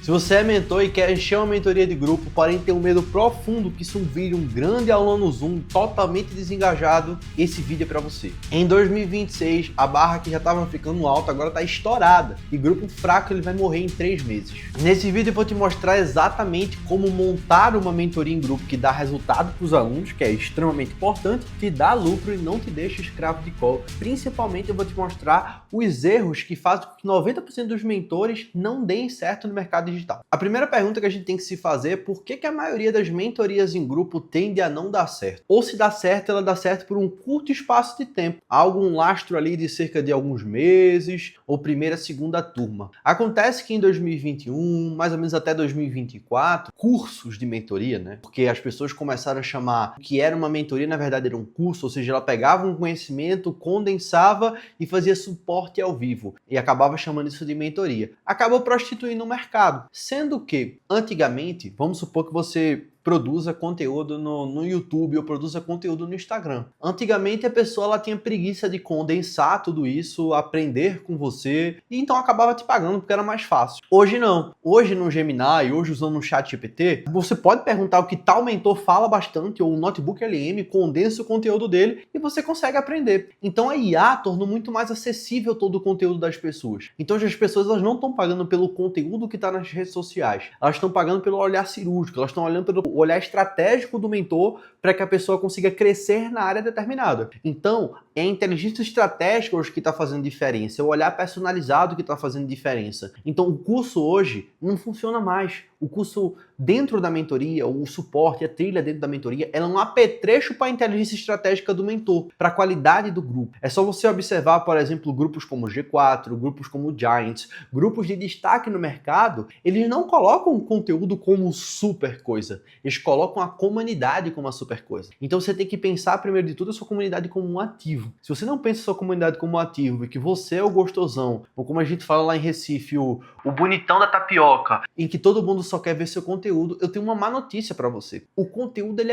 Se você é mentor e quer encher uma mentoria de grupo, porém tem um medo profundo que isso vire um grande aulão no Zoom totalmente desengajado, esse vídeo é para você. Em 2026, a barra que já estava ficando alta agora está estourada e grupo fraco ele vai morrer em 3 meses. Nesse vídeo eu vou te mostrar exatamente como montar uma mentoria em grupo que dá resultado para os alunos, que é extremamente importante, te dá lucro e não te deixa escravo de call. Principalmente eu vou te mostrar os erros que fazem com que 90% dos mentores não deem certo no mercado digital. A primeira pergunta que a gente tem que se fazer é por que a maioria das mentorias em grupo tende a não dar certo? Ou se dá certo, ela dá certo por um curto espaço de tempo, algum lastro ali de cerca de alguns meses, ou primeira, segunda turma. Acontece que em 2021, mais ou menos até 2024, cursos de mentoria, né? Porque as pessoas começaram a chamar o que era uma mentoria, na verdade era um curso, ou seja, ela pegava um conhecimento, condensava e fazia suporte ao vivo, e acabava chamando isso de mentoria. Acabou prostituindo o mercado. Sendo que, antigamente, vamos supor que você produza conteúdo no YouTube ou produza conteúdo no Instagram. Antigamente a pessoa ela tinha preguiça de condensar tudo isso, aprender com você, e então acabava te pagando porque era mais fácil. Hoje não. Hoje no Gemini, hoje usando o ChatGPT, você pode perguntar o que tal mentor fala bastante, ou o Notebook LM condensa o conteúdo dele e você consegue aprender. Então a IA tornou muito mais acessível todo o conteúdo das pessoas. Então as pessoas elas não estão pagando pelo conteúdo que está nas redes sociais, elas estão pagando pelo olhar cirúrgico, elas estão olhando pelo olhar estratégico do mentor para que a pessoa consiga crescer na área determinada. Então, é a inteligência estratégica hoje que está fazendo diferença, é o olhar personalizado que está fazendo diferença. Então, o curso hoje não funciona mais. O curso dentro da mentoria, o suporte, a trilha dentro da mentoria, ela é um apetrecho para a inteligência estratégica do mentor, para a qualidade do grupo. É só você observar, por exemplo, grupos como o G4, grupos como o Giants, grupos de destaque no mercado, eles não colocam o conteúdo como super coisa, eles colocam a comunidade como a super coisa. Então você tem que pensar, primeiro de tudo, a sua comunidade como um ativo. Se você não pensa a sua comunidade como um ativo e que você é o gostosão, ou como a gente fala lá em Recife, o bonitão da tapioca, em que todo mundo só quer ver seu conteúdo, eu tenho uma má notícia para você. O conteúdo ele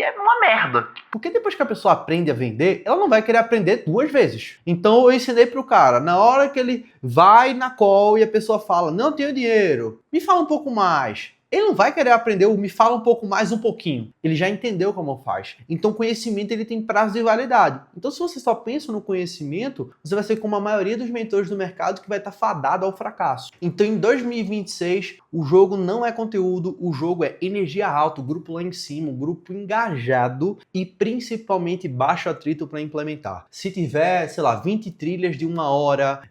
é uma merda. Porque depois que a pessoa aprende a vender, ela não vai querer aprender 2 vezes. Então eu ensinei pro cara, na hora que ele vai na call e a pessoa fala, não tenho dinheiro, me fala um pouco mais. Ele não vai querer aprender o me fala um pouco mais um pouquinho. Ele já entendeu como faz. Então conhecimento ele tem prazo de validade. Então se você só pensa no conhecimento, você vai ser como a maioria dos mentores do mercado que vai estar fadado ao fracasso. Então em 2026, o jogo não é conteúdo, o jogo é energia alta, o grupo lá em cima, o grupo engajado e principalmente baixo atrito para implementar. Se tiver, sei lá, 20 trilhas de 1 hora,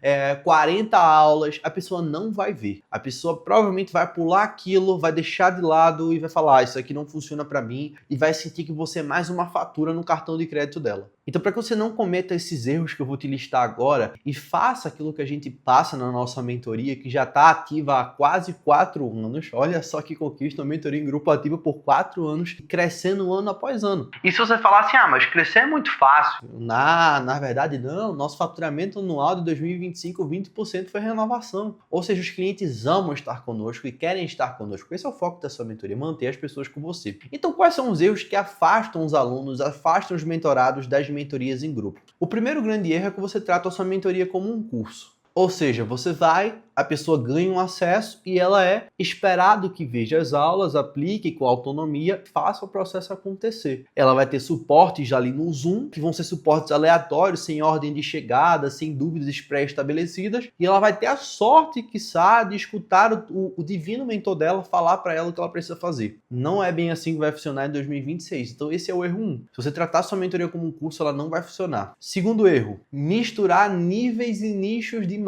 40 aulas, a pessoa não vai ver. A pessoa provavelmente vai pular aquilo, vai deixar de lado e vai falar, isso aqui não funciona para mim, e vai sentir que você é mais uma fatura no cartão de crédito dela. Então, para que você não cometa esses erros que eu vou te listar agora e faça aquilo que a gente passa na nossa mentoria, que já está ativa há quase 4 anos, olha só que conquista, uma mentoria em grupo ativa por 4 anos, crescendo ano após ano. E se você falar assim, mas crescer é muito fácil. Na verdade, não. Nosso faturamento anual de 2025, 20% foi renovação. Ou seja, os clientes amam estar conosco e querem estar conosco. Esse é o foco da sua mentoria, manter as pessoas com você. Então, quais são os erros que afastam os alunos, afastam os mentorados das mentorias em grupo? O primeiro grande erro é que você trata a sua mentoria como um curso. Ou seja, você vai, a pessoa ganha um acesso e ela é esperado que veja as aulas, aplique com autonomia, faça o processo acontecer. Ela vai ter suportes ali no Zoom, que vão ser suportes aleatórios, sem ordem de chegada, sem dúvidas pré-estabelecidas, e ela vai ter a sorte, quiçá, de escutar o divino mentor dela falar para ela o que ela precisa fazer. Não é bem assim que vai funcionar em 2026. Então esse é o erro 1. Se você tratar sua mentoria como um curso, ela não vai funcionar. Segundo erro, misturar níveis e nichos demais.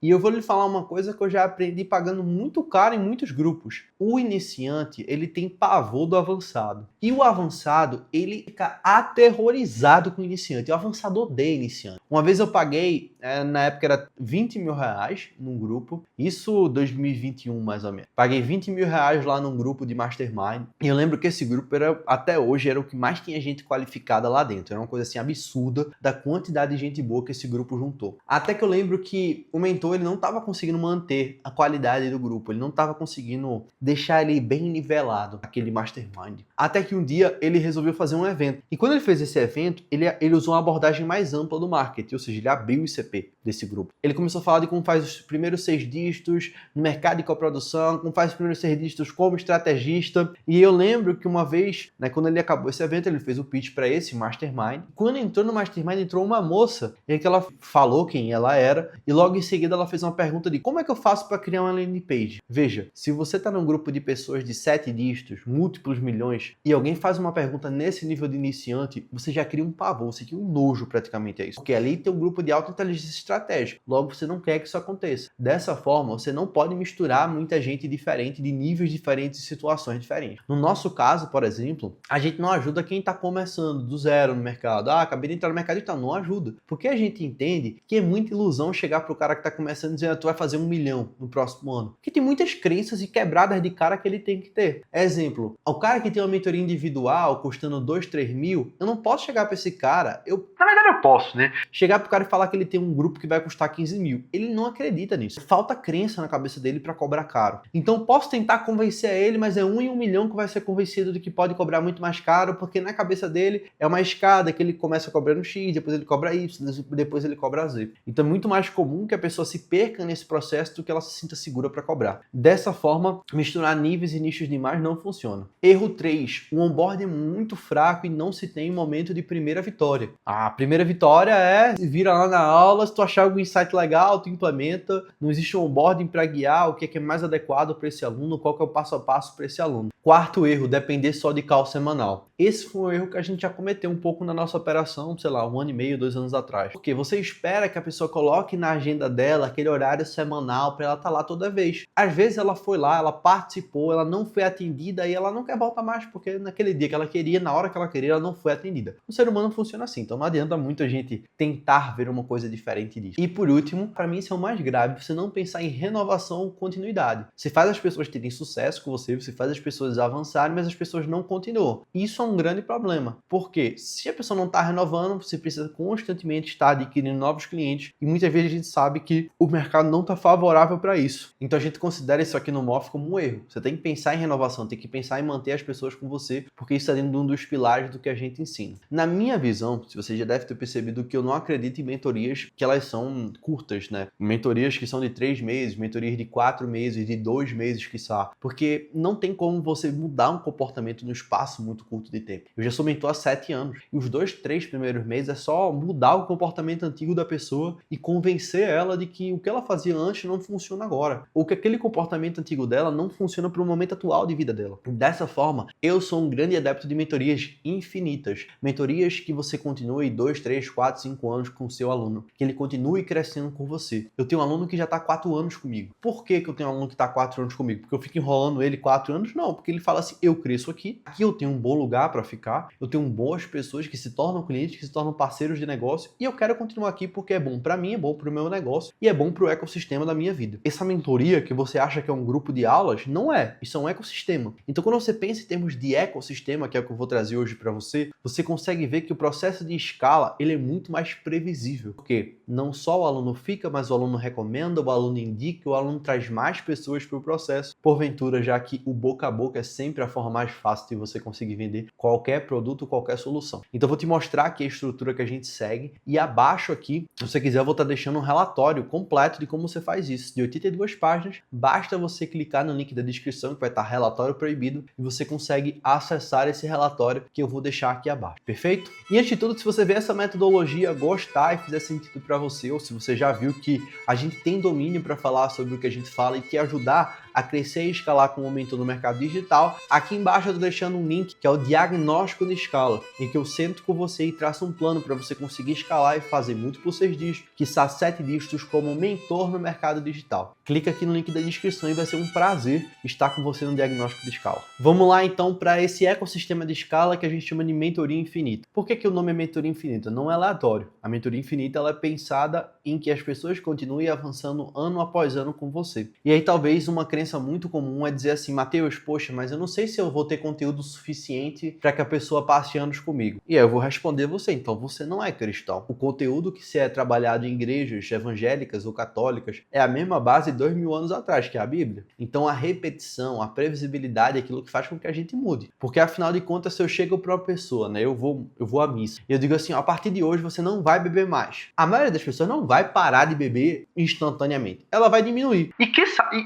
E eu vou lhe falar uma coisa que eu já aprendi pagando muito caro em muitos grupos. O iniciante, ele tem pavor do avançado. E o avançado, ele fica aterrorizado com o iniciante. O avançado odeia iniciante. Uma vez eu paguei, na época era 20 mil reais num grupo. Isso 2021 mais ou menos. Paguei 20 mil reais lá num grupo de Mastermind. E eu lembro que esse grupo até hoje era o que mais tinha gente qualificada lá dentro. Era uma coisa assim absurda da quantidade de gente boa que esse grupo juntou. Até que eu lembro que o mentor ele não estava conseguindo manter a qualidade do grupo, ele não estava conseguindo deixar ele bem nivelado, aquele mastermind. Até que um dia ele resolveu fazer um evento. E quando ele fez esse evento, ele usou uma abordagem mais ampla do marketing, ou seja, ele abriu o ICP, MVP desse grupo. Ele começou a falar de como faz os primeiros 6 dígitos no mercado de coprodução, como faz os primeiros 6 dígitos como estrategista. E eu lembro que uma vez, né, quando ele acabou esse evento, ele fez o pitch para esse Mastermind. Quando entrou no Mastermind, entrou uma moça, em que ela falou quem ela era, e logo em seguida ela fez uma pergunta de como é que eu faço para criar uma landing page? Veja, se você está num grupo de pessoas de 7 dígitos, múltiplos milhões, e alguém faz uma pergunta nesse nível de iniciante, você já cria um pavor, você cria um nojo praticamente a isso. Porque ali tem um grupo de alta inteligência estratégica. Logo, você não quer que isso aconteça. Dessa forma, você não pode misturar muita gente diferente, de níveis diferentes e situações diferentes. No nosso caso, por exemplo, a gente não ajuda quem está começando do zero no mercado. Ah, acabei de entrar no mercado e tal. Não ajuda. Porque a gente entende que é muita ilusão chegar para o cara que está começando e dizer, tu vai fazer 1 milhão no próximo ano. Porque tem muitas crenças e quebradas de cara que ele tem que ter. Exemplo, o cara que tem uma mentoria individual custando 2, 3 mil, eu não posso chegar para esse cara, na verdade eu posso, né? Chegar pro cara e falar que ele tem um grupo que vai custar 15 mil. Ele não acredita nisso. Falta crença na cabeça dele para cobrar caro. Então posso tentar convencer ele, mas é 1 em 1 milhão que vai ser convencido de que pode cobrar muito mais caro, porque na cabeça dele é uma escada que ele começa cobrando X, depois ele cobra Y, depois ele cobra Z. Então é muito mais comum que a pessoa se perca nesse processo do que ela se sinta segura para cobrar. Dessa forma, misturar níveis e nichos demais não funciona. Erro 3. O onboarding é muito fraco e não se tem um momento de primeira vitória. A primeira vitória é vira lá na aula, se tu achar algum insight legal, tu implementa. Não existe um onboarding para guiar o que é mais adequado para esse aluno, qual que é o passo a passo para esse aluno. Quarto erro, depender só de call semanal. Esse foi um erro que a gente já cometeu um pouco na nossa operação, sei lá, 1 ano e meio, 2 anos atrás. Porque você espera que a pessoa coloque na agenda dela aquele horário semanal para ela estar lá toda vez. Às vezes ela foi lá, ela participou, ela não foi atendida e ela não quer voltar mais porque naquele dia que ela queria, na hora que ela queria, ela não foi atendida. O ser humano funciona assim, então não adianta muito a gente tentar ver uma coisa diferente disso. E por último, para mim isso é o mais grave, você não pensar em renovação ou continuidade. Você faz as pessoas terem sucesso com você faz as pessoas avançarem, mas as pessoas não continuam. Isso é um grande problema, porque se a pessoa não está renovando, você precisa constantemente estar adquirindo novos clientes e muitas vezes a gente sabe que o mercado não está favorável para isso. Então a gente considera isso aqui no MOF como um erro. Você tem que pensar em renovação, tem que pensar em manter as pessoas com você, porque isso é dentro de um dos pilares do que a gente ensina. Na minha visão, se você já deve ter percebido que eu não acredito em mentorias que elas são curtas, né? Mentorias que são de 3 meses, mentorias de 4 meses, de 2 meses, quiçá. Porque não tem como você mudar um comportamento no espaço muito curto de tempo. Eu já sou mentor há 7 anos. E os 2, 3 primeiros meses é só mudar o comportamento antigo da pessoa e convencer ela de que o que ela fazia antes não funciona agora. Ou que aquele comportamento antigo dela não funciona para o momento atual de vida dela. Dessa forma, eu sou um grande adepto de mentorias infinitas. Mentorias que você continue 2, 3, 4, 5 anos com o seu aluno. Que ele continue crescendo com você. Eu tenho um aluno que já está 4 anos comigo. Por que eu tenho um aluno que está 4 anos comigo? Porque eu fico enrolando ele 4 anos? Não, porque ele fala assim, eu cresço aqui eu tenho um bom lugar para ficar, eu tenho boas pessoas que se tornam clientes, que se tornam parceiros de negócio e eu quero continuar aqui porque é bom para mim, é bom para o meu negócio e é bom para o ecossistema da minha vida. Essa mentoria que você acha que é um grupo de aulas, não é. Isso é um ecossistema. Então quando você pensa em termos de ecossistema, que é o que eu vou trazer hoje para você, você consegue ver que o processo de escala, ele é muito mais previsível. Porque não só o aluno fica, mas o aluno recomenda, o aluno indica, o aluno traz mais pessoas para o processo. Porventura, já que o boca a boca é sempre a forma mais fácil de você conseguir vender qualquer produto, qualquer solução. Então eu vou te mostrar aqui a estrutura que a gente segue e abaixo aqui, se você quiser, eu vou estar deixando um relatório completo de como você faz isso. De 82 páginas, basta você clicar no link da descrição que vai estar relatório proibido e você consegue acessar esse relatório que eu vou deixar aqui abaixo. Perfeito? E antes de tudo, se você ver essa metodologia, gostar e fizer sentido para você, ou se você já viu que a gente tem domínio para falar sobre o que a gente fala e quer ajudar a crescer e escalar como mentor no mercado digital, aqui embaixo eu estou deixando um link que é o diagnóstico de escala, em que eu sento com você e traço um plano para você conseguir escalar e fazer múltiplos 6 dígitos, quiçá 7 dígitos como mentor no mercado digital. Clica aqui no link da descrição e vai ser um prazer estar com você no diagnóstico de escala. Vamos lá então para esse ecossistema de escala que a gente chama de mentoria infinita. Por que o nome é mentoria infinita? Não é aleatório. A mentoria infinita ela é pensada em que as pessoas continuem avançando ano após ano com você. E aí talvez uma crença crença muito comum é dizer assim, Matheus, poxa, mas eu não sei se eu vou ter conteúdo suficiente para que a pessoa passe anos comigo. E aí eu vou responder você, então você não é cristão. O conteúdo que se é trabalhado em igrejas evangélicas ou católicas é a mesma base de 2000 anos atrás, que é a Bíblia. Então a repetição, a previsibilidade é aquilo que faz com que a gente mude. Porque afinal de contas, se eu chego para uma pessoa, né, eu vou à missa, e eu digo assim, a partir de hoje você não vai beber mais. A maioria das pessoas não vai parar de beber instantaneamente. Ela vai diminuir. E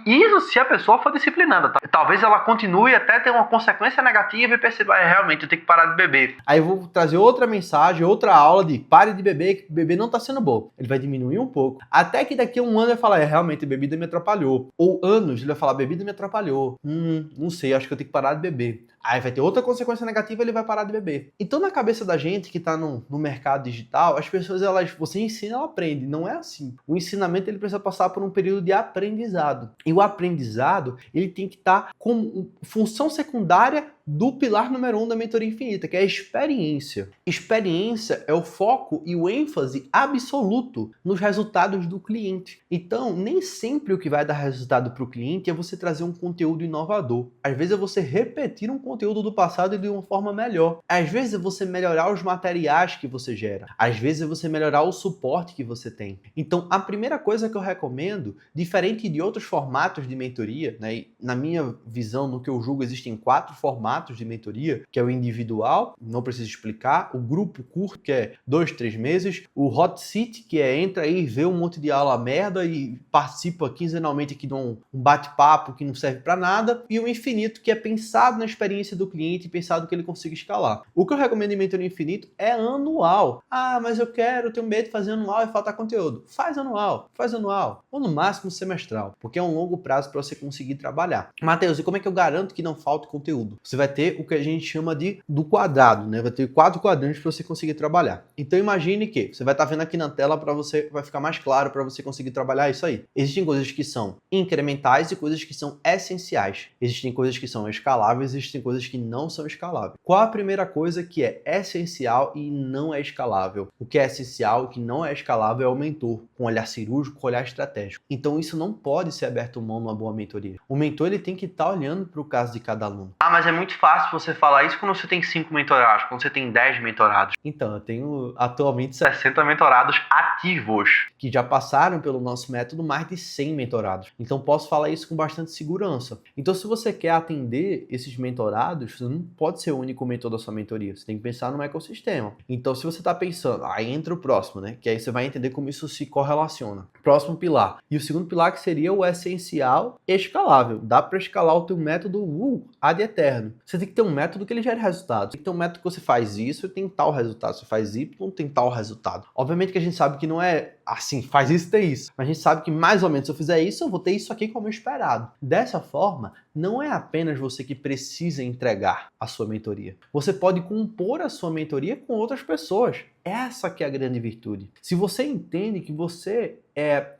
isso se a pessoa for disciplinada, tá? Talvez ela continue até ter uma consequência negativa e perceba, realmente, eu tenho que parar de beber. Aí eu vou trazer outra mensagem, outra aula de pare de beber, que beber não tá sendo bom. Ele vai diminuir um pouco. Até que daqui a um ano ele vai falar, realmente, bebida me atrapalhou. Ou anos, ele vai falar, bebida me atrapalhou. Não sei, acho que eu tenho que parar de beber. Aí vai ter outra consequência negativa, ele vai parar de beber. Então, na cabeça da gente que tá no mercado digital, as pessoas, você ensina, ela aprende. Não é assim. O ensinamento, ele precisa passar por um período de aprendizado. E o aprendizado, ele tem que estar como função secundária do pilar número 1 da mentoria infinita, que é a experiência. Experiência é o foco e o ênfase absoluto nos resultados do cliente. Então, nem sempre o que vai dar resultado para o cliente é você trazer um conteúdo inovador. Às vezes é você repetir um conteúdo do passado de uma forma melhor. Às vezes é você melhorar os materiais que você gera. Às vezes é você melhorar o suporte que você tem. Então, a primeira coisa que eu recomendo, diferente de outros formatos de mentoria, né, e na minha visão, no que eu julgo, existem 4 formatos de mentoria, que é o individual, não preciso explicar, o grupo curto, que é 2, 3 meses, o hot seat, que é entra aí, vê um monte de aula merda e participa quinzenalmente aqui de um bate-papo que não serve para nada, e o infinito, que é pensado na experiência do cliente e pensado que ele consiga escalar. O que eu recomendo em mentoria infinito é anual. Ah, mas eu tenho medo de fazer anual e faltar conteúdo. Faz anual, ou no máximo semestral, porque é um longo prazo para você conseguir trabalhar. Matheus, e como é que eu garanto que não falte conteúdo? Você vai ter o que a gente chama do quadrado, né? Vai ter 4 quadrantes para você conseguir trabalhar. Então imagine que você vai estar vendo aqui na tela vai ficar mais claro para você conseguir trabalhar isso aí. Existem coisas que são incrementais e coisas que são essenciais. Existem coisas que são escaláveis, existem coisas que não são escaláveis. Qual a primeira coisa que é essencial e não é escalável? O que é essencial e que não é escalável é o mentor, com olhar cirúrgico, com olhar estratégico. Então isso não pode ser aberto mão numa boa mentoria. O mentor, ele tem que estar olhando para o caso de cada aluno. Ah, mas é muito fácil você falar isso quando você tem 5 mentorados, quando você tem 10 mentorados. Então, eu tenho atualmente 60 mentorados ativos, que já passaram pelo nosso método, mais de 100 mentorados. Então, posso falar isso com bastante segurança. Então, se você quer atender esses mentorados, você não pode ser o único mentor da sua mentoria. Você tem que pensar no ecossistema. Então, se você está pensando, aí entra o próximo, né? Que aí você vai entender como isso se correlaciona. Próximo pilar. E o segundo pilar, que seria o essencial escalável. Dá para escalar o teu método ad eterno. Você tem que ter um método que ele gere resultados. Tem que ter um método que você faz isso e tem tal resultado. Você faz Y, tem tal resultado. Obviamente que a gente sabe que não é assim, faz isso, tem isso. Mas a gente sabe que mais ou menos se eu fizer isso, eu vou ter isso aqui como esperado. Dessa forma, não é apenas você que precisa entregar a sua mentoria. Você pode compor a sua mentoria com outras pessoas. Essa que é a grande virtude. Se você entende que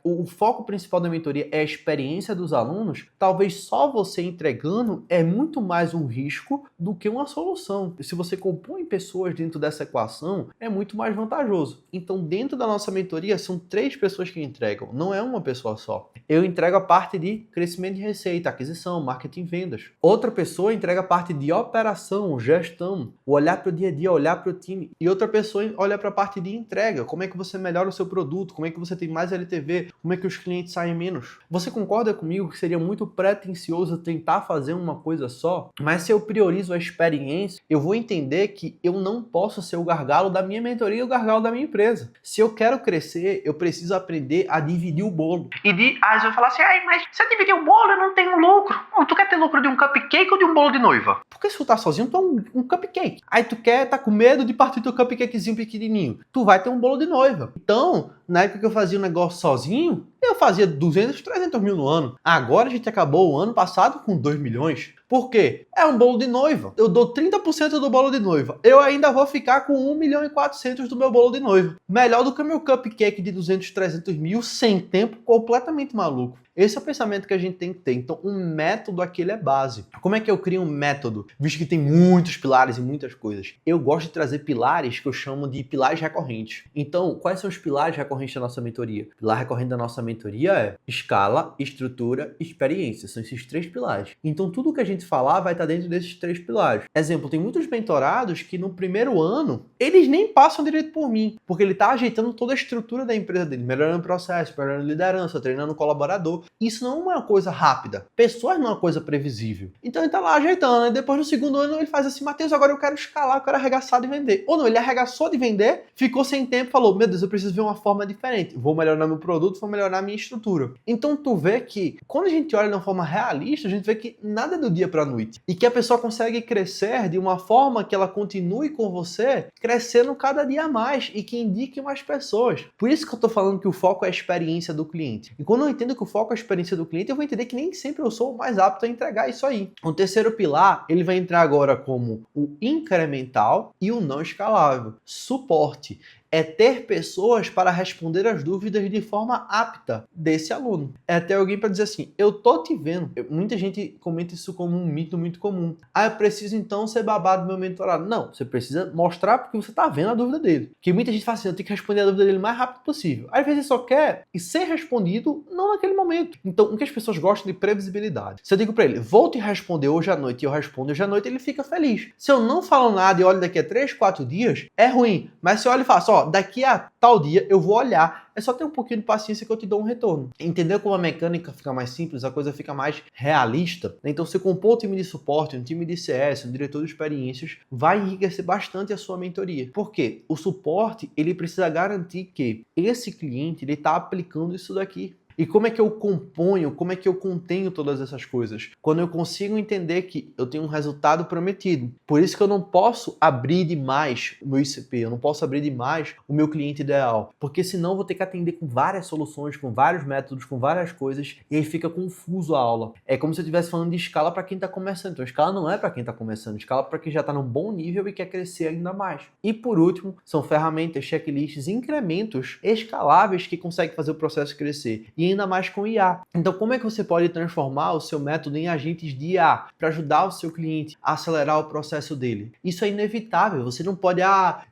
o foco principal da mentoria é a experiência dos alunos, talvez só você entregando é muito mais um risco do que uma solução. Se você compõe pessoas dentro dessa equação, é muito mais vantajoso. Então, dentro da nossa mentoria, são 3 pessoas que entregam, não é uma pessoa só. Eu entrego a parte de crescimento de receita, aquisição, marketing e vendas. Outra pessoa entrega a parte de operação, gestão, o olhar para o dia a dia, olhar para o time. E outra pessoa olha para a parte de entrega, como é que você melhora o seu produto, como é que você tem mais LTV, como é que os clientes saem menos. Você concorda comigo que seria muito pretensioso tentar fazer uma coisa só? Mas se eu priorizo a experiência, eu vou entender que eu não posso ser o gargalo da minha mentoria e o gargalo da minha empresa. Se eu quero crescer, eu preciso aprender a dividir o bolo. Às vezes eu falo assim, mas se eu dividir o bolo, eu não tenho lucro. Tu quer ter lucro de um cupcake ou de um bolo de noiva? Porque se tu tá sozinho, tu é um cupcake. Aí tu tá com medo de partir teu cupcakezinho pequenininho. Tu vai ter um bolo de noiva. Então, na época que eu fazia um negócio sozinho, eu fazia 200, 300 mil no ano. Agora a gente acabou o ano passado com 2 milhões. Por quê? É um bolo de noiva. Eu dou 30% do bolo de noiva. Eu ainda vou ficar com 1.400.000 do meu bolo de noiva. Melhor do que o meu cupcake de 200, 300 mil sem tempo, completamente maluco. Esse é o pensamento que a gente tem que ter. Então, um método aqui é base. Como é que eu crio um método? Visto que tem muitos pilares e muitas coisas. Eu gosto de trazer pilares que eu chamo de pilares recorrentes. Então, quais são os pilares recorrentes da nossa mentoria? O pilar recorrente da nossa mentoria é escala, estrutura e experiência. São esses 3 pilares. Então, tudo que a gente falar vai estar dentro desses 3 pilares. Exemplo, tem muitos mentorados que no primeiro ano, eles nem passam direito por mim, porque ele está ajeitando toda a estrutura da empresa dele, melhorando o processo, melhorando liderança, treinando o colaborador. Isso não é uma coisa rápida. Pessoas não é uma coisa previsível. Então ele tá lá ajeitando, e depois no segundo ano ele faz assim, Matheus, agora eu quero escalar, eu quero arregaçar de vender. Ou não, ele arregaçou de vender, ficou sem tempo, falou, meu Deus, eu preciso ver uma forma diferente. Vou melhorar meu produto, vou melhorar minha estrutura. Então tu vê que, quando a gente olha de uma forma realista, a gente vê que nada é do dia pra noite. E que a pessoa consegue crescer de uma forma que ela continue com você, crescendo cada dia mais e que indique mais pessoas. Por isso que eu tô falando que o foco é a experiência do cliente. E quando eu entendo que o foco é a experiência do cliente, eu vou entender que nem sempre eu sou o mais apto a entregar isso aí. O terceiro pilar, ele vai entrar agora como o incremental e o não escalável. Suporte é ter pessoas para responder as dúvidas de forma apta desse aluno. É ter alguém para dizer assim, eu tô te vendo. Muita gente comenta isso como um mito muito comum. Ah, eu preciso então ser babado do meu mentorado. Não, você precisa mostrar porque você tá vendo a dúvida dele. Porque muita gente fala assim, eu tenho que responder a dúvida dele o mais rápido possível. Às vezes ele só quer ser respondido não naquele momento. Então, o que as pessoas gostam de previsibilidade. Se eu digo para ele, vou te responder hoje à noite e eu respondo hoje à noite, ele fica feliz. Se eu não falo nada e olho daqui a 3, 4 dias, é ruim. Mas se eu olho e faço, ó, daqui a tal dia eu vou olhar. É só ter um pouquinho de paciência que eu te dou um retorno. Entendeu como a mecânica fica mais simples, a coisa fica mais realista? Então, você compor um time de suporte, um time de CS, um diretor de experiências, vai enriquecer bastante a sua mentoria. Por quê? O suporte, ele precisa garantir que esse cliente, ele está aplicando isso daqui. E como é que eu componho, como é que eu contenho todas essas coisas? Quando eu consigo entender que eu tenho um resultado prometido. Por isso que eu não posso abrir demais o meu ICP, eu não posso abrir demais o meu cliente ideal. Porque senão eu vou ter que atender com várias soluções, com vários métodos, com várias coisas, e aí fica confuso a aula. É como se eu estivesse falando de escala para quem está começando. Então, escala não é para quem está começando, escala para quem já está num bom nível e quer crescer ainda mais. E por último, são ferramentas, checklists, incrementos escaláveis que conseguem fazer o processo crescer. E ainda mais com IA. Então, como é que você pode transformar o seu método em agentes de IA para ajudar o seu cliente a acelerar o processo dele? Isso é inevitável. Você não pode,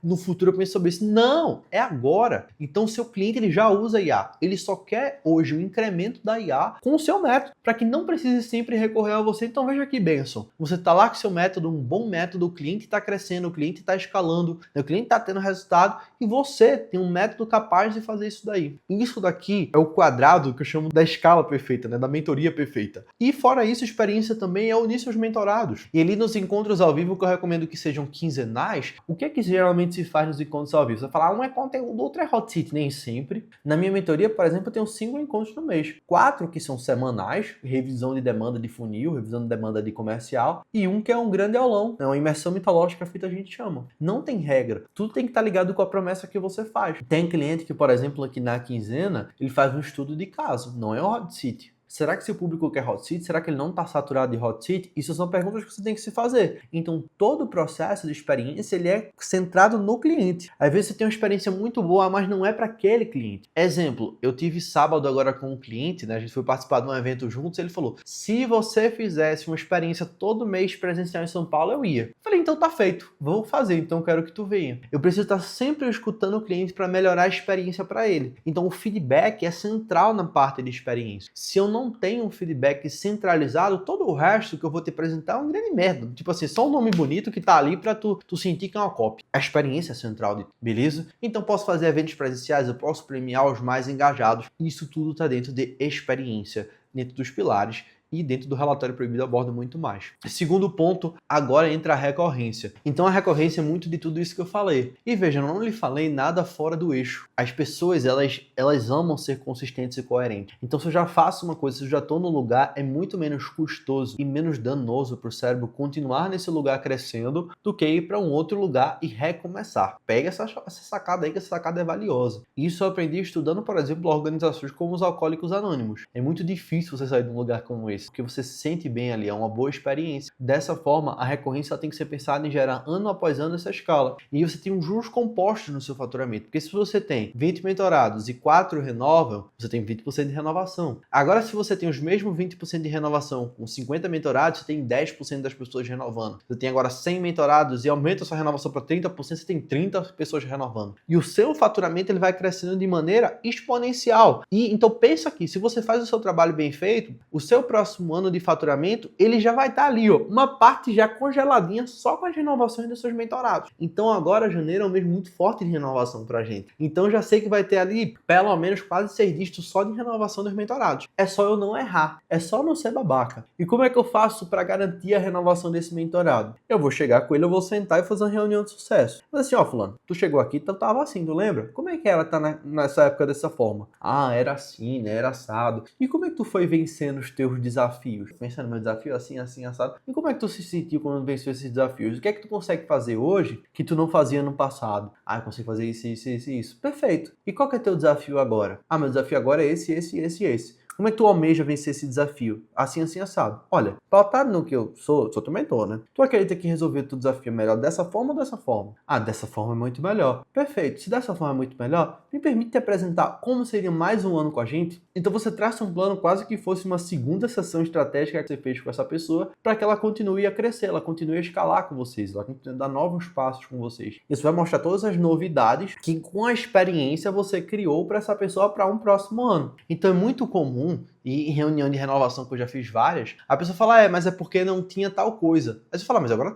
no futuro eu penso sobre isso. Não, é agora. Então, o seu cliente ele já usa IA. Ele só quer hoje o incremento da IA com o seu método, para que não precise sempre recorrer a você. Então, veja que bênção. Você está lá com o seu método, um bom método, o cliente está crescendo, o cliente está escalando, o cliente está tendo resultado e você tem um método capaz de fazer isso daí. Isso daqui é o quadrado que eu chamo da escala perfeita, né? Da mentoria perfeita. E fora isso, experiência também é unir seus mentorados. E ali nos encontros ao vivo, que eu recomendo que sejam quinzenais, o que é que geralmente se faz nos encontros ao vivo? Você vai falar, um é conteúdo, outro é hot seat, nem sempre. Na minha mentoria, por exemplo, eu tenho 5 encontros no mês. 4 que são semanais, revisão de demanda de funil, revisão de demanda de comercial, e um que é um grande aulão, é uma imersão mitológica feita a gente chama. Não tem regra, tudo tem que estar ligado com a promessa que você faz. Tem cliente que, por exemplo, aqui na quinzena, ele faz um estudo de caso, não é um hot seat. Será que seu público quer hot seat? Será que ele não está saturado de hot seat? Isso são perguntas que você tem que se fazer. Então, todo o processo de experiência ele é centrado no cliente. Às vezes você tem uma experiência muito boa, mas não é para aquele cliente. Exemplo, eu tive sábado agora com um cliente, né? A gente foi participar de um evento juntos, ele falou, se você fizesse uma experiência todo mês presencial em São Paulo, eu ia. Falei, então tá feito, vou fazer, então quero que tu venha. Eu preciso estar sempre escutando o cliente para melhorar a experiência para ele. Então, o feedback é central na parte de experiência. Se eu não tenho um feedback centralizado, todo o resto que eu vou te apresentar é um grande merda. Tipo assim, só um nome bonito que tá ali pra tu sentir que é uma cópia. A experiência é central, beleza? Então posso fazer eventos presenciais, eu posso premiar os mais engajados. Isso tudo tá dentro de experiência, dentro dos pilares. E dentro do relatório proibido aborda muito mais. Segundo ponto, agora entra a recorrência. Então a recorrência é muito de tudo isso que eu falei. E veja, eu não lhe falei nada fora do eixo. As pessoas, elas amam ser consistentes e coerentes. Então se eu já faço uma coisa, se eu já estou no lugar, é muito menos custoso e menos danoso para o cérebro continuar nesse lugar crescendo do que ir para um outro lugar e recomeçar. Pega essa sacada aí, que essa sacada é valiosa. Isso eu aprendi estudando, por exemplo, organizações como os Alcoólicos Anônimos. É muito difícil você sair de um lugar como esse. recorrência, porque você se sente bem ali, é uma boa experiência. Dessa forma, a recorrência tem que ser pensada em gerar ano após ano essa escala. E você tem um juros compostos no seu faturamento, porque se você tem 20 mentorados e 4 renovam, você tem 20% de renovação. Agora, se você tem os mesmos 20% de renovação com 50 mentorados, você tem 10% das pessoas renovando. Você tem agora 100 mentorados e aumenta a sua renovação para 30%, você tem 30 pessoas renovando. E o seu faturamento ele vai crescendo de maneira exponencial. E então pensa aqui, se você faz o seu trabalho bem feito, o seu próximo ano de faturamento, ele já vai estar ali, ó, uma parte já congeladinha só com as renovações dos seus mentorados. Então agora janeiro é um mês muito forte de renovação pra gente. Então já sei que vai ter ali pelo menos quase 6 dígitos só de renovação dos mentorados. É só eu não errar, é só não ser babaca. E como é que eu faço para garantir a renovação desse mentorado? Eu vou chegar com ele, eu vou sentar e fazer uma reunião de sucesso. Mas assim, ó, fulano, tu chegou aqui, tu tava assim, tu lembra? Como é que ela tá nessa época dessa forma? Ah, era assim, né? Era assado. E como é que tu foi vencendo os teus desafios? Vencendo meu desafio assim, assim, assado. E como é que tu se sentiu quando venceu esses desafios? O que é que tu consegue fazer hoje que tu não fazia no passado? Ah, eu consigo fazer isso, isso, isso, isso. Perfeito. E qual que é teu desafio agora? Ah, meu desafio agora é esse, esse, esse, esse. Como é que tu almeja vencer esse desafio? Assim, assim, assado. Olha, pautado no que eu sou teu mentor, né? Tu acredita que resolver o teu desafio melhor dessa forma ou dessa forma? Ah, dessa forma é muito melhor. Perfeito. Se dessa forma é muito melhor, me permite te apresentar como seria mais um ano com a gente? Então você traça um plano quase que fosse uma segunda sessão estratégica que você fez com essa pessoa para que ela continue a crescer, ela continue a escalar com vocês, ela continue a dar novos passos com vocês. Isso vai mostrar todas as novidades que com a experiência você criou para essa pessoa para um próximo ano. Então é muito comum, e em reunião de renovação que eu já fiz várias, a pessoa fala, mas é porque não tinha tal coisa. Aí você fala, mas agora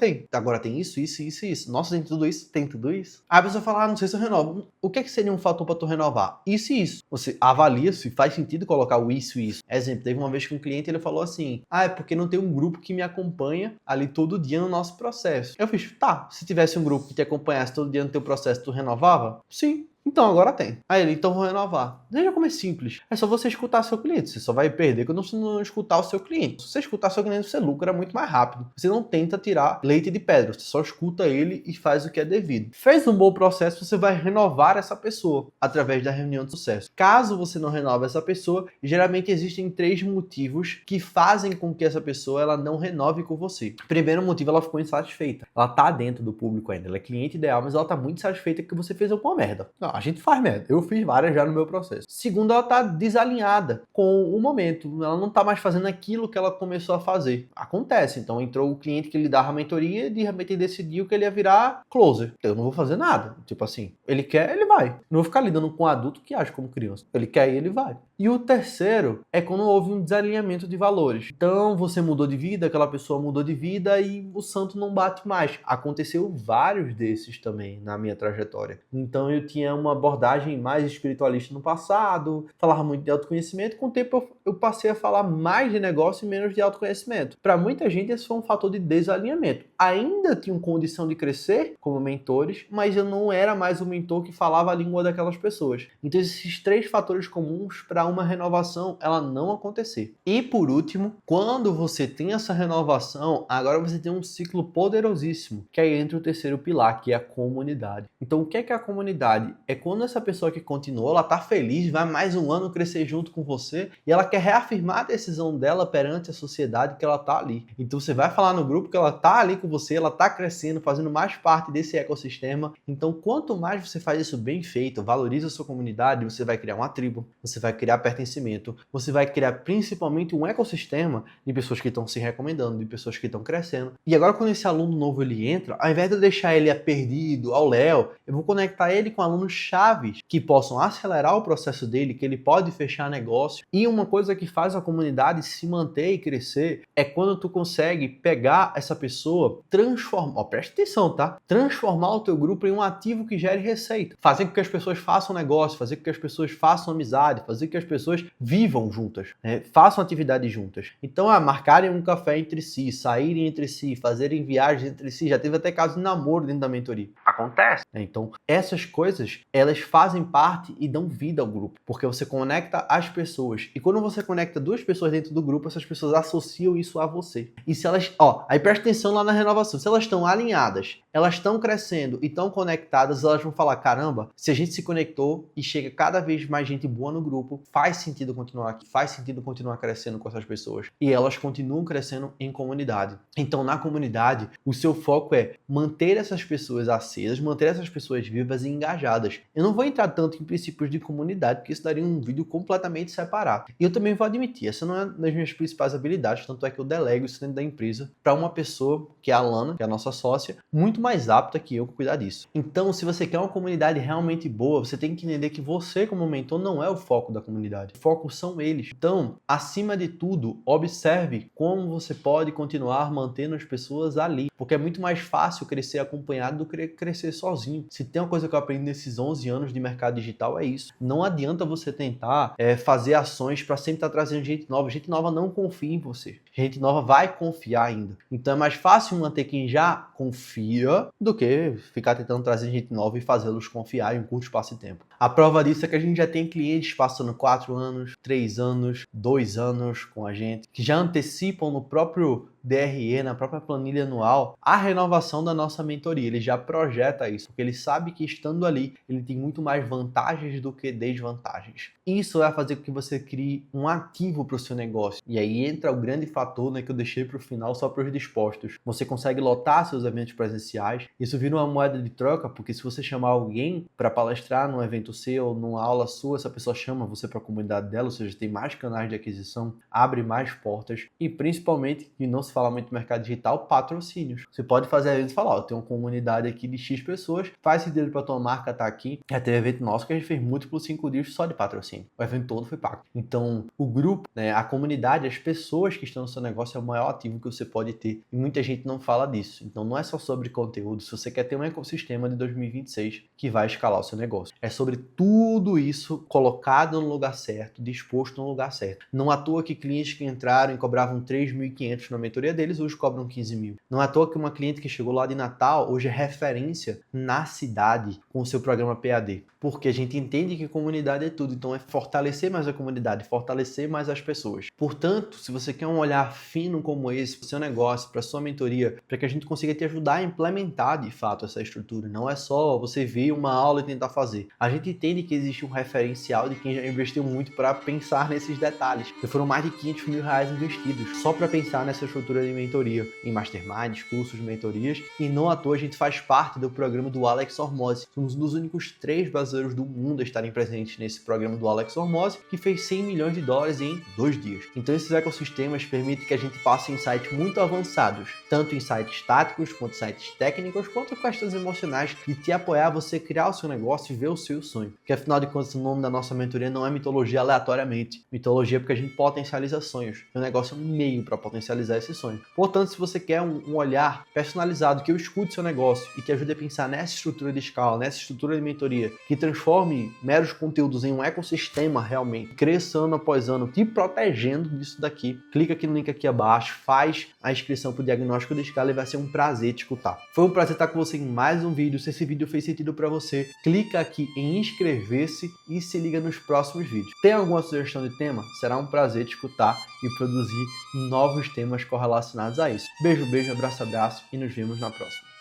tem isso, isso, isso, isso. Nossa, tem tudo isso? Tem tudo isso? Aí a pessoa fala, não sei se eu renovo. O que é que seria um fator para tu renovar? Isso e isso. Você avalia se faz sentido colocar o isso e isso. Exemplo, teve uma vez que um cliente ele falou assim, é porque não tem um grupo que me acompanha ali todo dia no nosso processo. Eu fiz, tá, se tivesse um grupo que te acompanhasse todo dia no teu processo, tu renovava? Sim. Então agora tem. Aí ele, então vou renovar. Veja como é simples. É só você escutar seu cliente. Você só vai perder quando você não escutar o seu cliente. Se você escutar seu cliente, você lucra muito mais rápido. Você não tenta tirar leite de pedra. Você só escuta ele e faz o que é devido. Fez um bom processo, você vai renovar essa pessoa através da reunião de sucesso. Caso você não renove essa pessoa, geralmente existem 3 motivos que fazem com que essa pessoa ela não renove com você. Primeiro motivo, ela ficou insatisfeita. Ela tá dentro do público ainda. Ela é cliente ideal, mas ela tá muito satisfeita que você fez alguma merda. Não, a gente faz merda. Eu fiz várias já no meu processo. Segundo, ela tá desalinhada com o momento. Ela não tá mais fazendo aquilo que ela começou a fazer. Acontece. Então entrou o cliente que lhe dava a mentoria e de repente ele decidiu que ele ia virar closer. Eu não vou fazer nada. Tipo assim, ele quer, ele vai. Não vou ficar lidando com um adulto que age como criança. Ele quer e ele vai. E o terceiro é quando houve um desalinhamento de valores. Então você mudou de vida, aquela pessoa mudou de vida e o santo não bate mais. Aconteceu vários desses também na minha trajetória. Então eu tinha uma abordagem mais espiritualista no passado, falava muito de autoconhecimento, com o tempo eu passei a falar mais de negócio e menos de autoconhecimento. Para muita gente esse foi um fator de desalinhamento. Ainda tinham condição de crescer como mentores, mas eu não era mais o mentor que falava a língua daquelas pessoas. Então esses 3 fatores comuns para uma renovação ela não acontecer. E por último, quando você tem essa renovação, agora você tem um ciclo poderosíssimo, que aí entra o terceiro pilar, que é a comunidade. Então o que é a comunidade? É quando essa pessoa que continuou, ela tá feliz, vai mais um ano crescer junto com você e ela quer reafirmar a decisão dela perante a sociedade que ela tá ali. Então você vai falar no grupo que ela tá ali com você, ela tá crescendo, fazendo mais parte desse ecossistema. Então quanto mais você faz isso bem feito, valoriza a sua comunidade, você vai criar uma tribo, você vai criar pertencimento, você vai criar principalmente um ecossistema de pessoas que estão se recomendando, de pessoas que estão crescendo. E agora quando esse aluno novo ele entra, ao invés de eu deixar ele perdido ao léu, eu vou conectar ele com alunos chaves que possam acelerar o processo dele, que ele pode fechar negócio. E uma coisa que faz a comunidade se manter e crescer é quando tu consegue pegar essa pessoa, transformar, presta atenção, tá? Transformar o teu grupo em um ativo que gere receita. Fazer com que as pessoas façam negócio, fazer com que as pessoas façam amizade, fazer com que as pessoas vivam juntas, né? Façam atividades juntas. Então, marcarem um café entre si, saírem entre si, fazerem viagens entre si. Já teve até caso de namoro dentro da mentoria. Acontece. Então, essas coisas, elas fazem parte e dão vida ao grupo, porque você conecta as pessoas. E quando você conecta 2 pessoas dentro do grupo, essas pessoas associam isso a você. E se elas, aí presta atenção lá na renovação, se elas estão alinhadas, elas estão crescendo e estão conectadas, elas vão falar, caramba, se a gente se conectou e chega cada vez mais gente boa no grupo, faz sentido continuar aqui, faz sentido continuar crescendo com essas pessoas. E elas continuam crescendo em comunidade. Então, na comunidade, o seu foco é manter essas pessoas acesas, manter essas pessoas vivas e engajadas. Eu não vou entrar tanto em princípios de comunidade, porque isso daria um vídeo completamente separado. E eu também vou admitir, essa não é uma das minhas principais habilidades, tanto é que eu delego isso dentro da empresa para uma pessoa, que é a Lana, que é a nossa sócia, muito mais apta que eu para cuidar disso. Então, se você quer uma comunidade realmente boa, você tem que entender que você, como mentor, não é o foco da comunidade. O foco são eles. Então, acima de tudo, observe como você pode continuar mantendo as pessoas ali, porque é muito mais fácil crescer acompanhado do que crescer sozinho. Se tem uma coisa que eu aprendi nesses 11 anos de mercado digital, é isso. Não adianta você tentar fazer ações para sempre estar trazendo gente nova. Gente nova não confia em você. Gente nova vai confiar ainda. Então é mais fácil manter quem já confia do que ficar tentando trazer gente nova e fazê-los confiar em um curto espaço de tempo. A prova disso é que a gente já tem clientes passando 4 anos, 3 anos, 2 anos com a gente, que já antecipam no próprio DRE, na própria planilha anual, a renovação da nossa mentoria. Ele já projeta isso, porque ele sabe que estando ali, ele tem muito mais vantagens do que desvantagens. Isso vai fazer com que você crie um ativo para o seu negócio. E aí entra o grande fator, né, que eu deixei para o final só para os dispostos. Você consegue lotar seus eventos presenciais. Isso vira uma moeda de troca, porque se você chamar alguém para palestrar num evento seu ou numa aula sua, essa pessoa chama você para a comunidade dela, ou seja, tem mais canais de aquisição, abre mais portas e principalmente, que não se fala muito do mercado digital, patrocínios. Você pode fazer eventos e falar, ó, tem uma comunidade aqui de X pessoas, faz sentido para tua marca estar aqui. Já teve evento nosso que a gente fez múltiplos 5 dias só de patrocínio. O evento todo foi pago. Então, o grupo, né, a comunidade, as pessoas que estão no seu negócio é o maior ativo que você pode ter. E muita gente não fala disso. Então, não é só sobre conteúdo. Se você quer ter um ecossistema de 2026 que vai escalar o seu negócio. É sobre tudo isso colocado no lugar certo, disposto no lugar certo. Não à toa que clientes que entraram e cobravam 3.500 na mentoria deles, hoje cobram 15 mil. Não é à toa que uma cliente que chegou lá de Natal, hoje é referência na cidade com o seu programa PAD. Porque a gente entende que comunidade é tudo. Então é fortalecer mais a comunidade, fortalecer mais as pessoas. Portanto, se você quer um olhar fino como esse para o seu negócio, para a sua mentoria, para que a gente consiga te ajudar a implementar de fato essa estrutura. Não é só você ver uma aula e tentar fazer. A gente entende que existe um referencial de quem já investiu muito para pensar nesses detalhes. Já foram mais de 500 mil reais investidos só para pensar nessa estrutura de mentoria, em masterminds, cursos, mentorias, e não à toa a gente faz parte do programa do Alex Hormozzi. Somos um dos únicos 3 brasileiros do mundo a estarem presentes nesse programa do Alex Hormozzi, que fez $100 milhões em 2 dias. Então esses ecossistemas permitem que a gente passe insights muito avançados, tanto insights táticos, quanto insights técnicos, quanto questões emocionais, de te apoiar a você criar o seu negócio e ver o seu sonho. Porque afinal de contas o nome da nossa mentoria não é mitologia aleatoriamente. Mitologia é porque a gente potencializa sonhos. O negócio é um meio para potencializar esse sonho. Portanto, se você quer um olhar personalizado, que eu escute seu negócio e que ajude a pensar nessa estrutura de escala, nessa estrutura de mentoria, que transforme meros conteúdos em um ecossistema realmente, cresça ano após ano, te protegendo disso daqui, clica aqui no link aqui abaixo, faz a inscrição para o diagnóstico de escala e vai ser um prazer te escutar. Foi um prazer estar com você em mais um vídeo. Se esse vídeo fez sentido para você, clica aqui em inscrever-se e se liga nos próximos vídeos. Tem alguma sugestão de tema? Será um prazer te escutar e produzir novos temas correlacionados a isso. Beijo, abraço e nos vemos na próxima.